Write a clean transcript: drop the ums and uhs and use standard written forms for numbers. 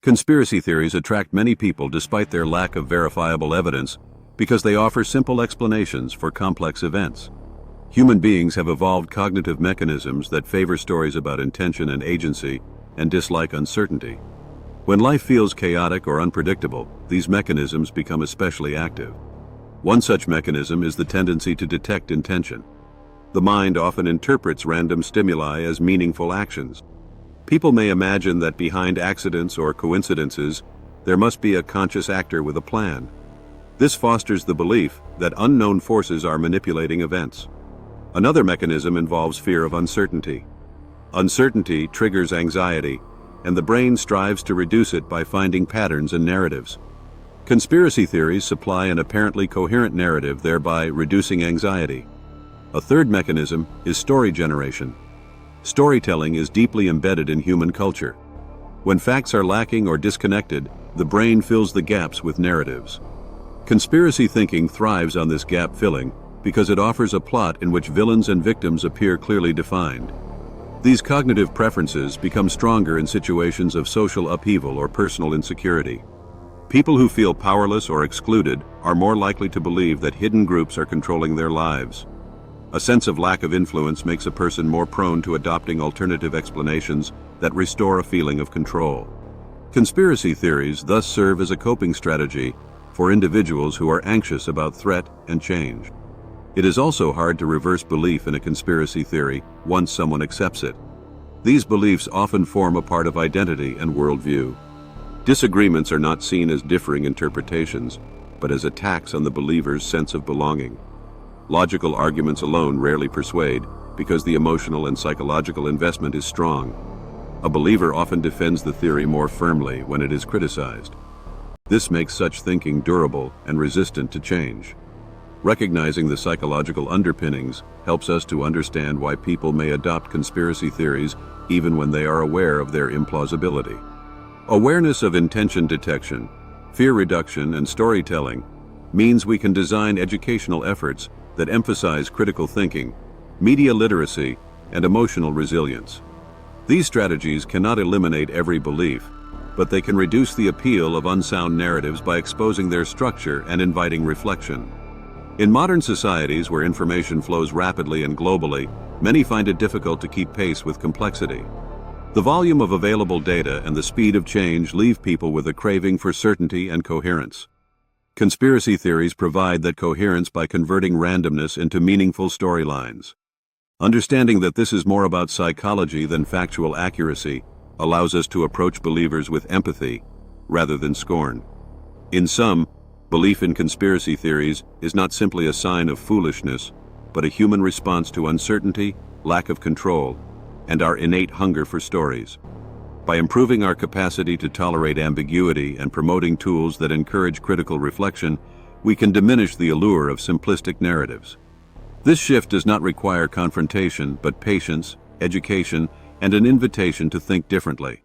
Conspiracy theories attract many people despite their lack of verifiable evidence because they offer simple explanations for complex events. Human beings have evolved cognitive mechanisms that favor stories about intention and agency and dislike uncertainty. When life feels chaotic or unpredictable, these mechanisms become especially active. One such mechanism is the tendency to detect intention. The mind often interprets random stimuli as meaningful actions. People may imagine that behind accidents or coincidences, there must be a conscious actor with a plan. This fosters the belief that unknown forces are manipulating events. Another mechanism involves fear of uncertainty. Uncertainty triggers anxiety, and the brain strives to reduce it by finding patterns and narratives. Conspiracy theories supply an apparently coherent narrative, thereby reducing anxiety. A third mechanism is story generation. Storytelling is deeply embedded in human culture. When facts are lacking or disconnected, the brain fills the gaps with narratives. Conspiracy thinking thrives on this gap filling because it offers a plot in which villains and victims appear clearly defined. These cognitive preferences become stronger in situations of social upheaval or personal insecurity. People who feel powerless or excluded are more likely to believe that hidden groups are controlling their lives. A sense of lack of influence makes a person more prone to adopting alternative explanations that restore a feeling of control. Conspiracy theories thus serve as a coping strategy for individuals who are anxious about threat and change. It is also hard to reverse belief in a conspiracy theory once someone accepts it. These beliefs often form a part of identity and worldview. Disagreements are not seen as differing interpretations, but as attacks on the believer's sense of belonging. Logical arguments alone rarely persuade because the emotional and psychological investment is strong. A believer often defends the theory more firmly when it is criticized. This makes such thinking durable and resistant to change. Recognizing the psychological underpinnings helps us to understand why people may adopt conspiracy theories even when they are aware of their implausibility. Awareness of intention detection, fear reduction, and storytelling means we can design educational efforts that emphasize critical thinking, media literacy, and emotional resilience. These strategies cannot eliminate every belief, but they can reduce the appeal of unsound narratives by exposing their structure and inviting reflection. In modern societies where information flows rapidly and globally, many find it difficult to keep pace with complexity. The volume of available data and the speed of change leave people with a craving for certainty and coherence. Conspiracy theories provide that coherence by converting randomness into meaningful storylines. Understanding that this is more about psychology than factual accuracy allows us to approach believers with empathy rather than scorn. In sum, belief in conspiracy theories is not simply a sign of foolishness, but a human response to uncertainty, lack of control, and our innate hunger for stories. By improving our capacity to tolerate ambiguity and promoting tools that encourage critical reflection, we can diminish the allure of simplistic narratives. This shift does not require confrontation, but patience, education, and an invitation to think differently.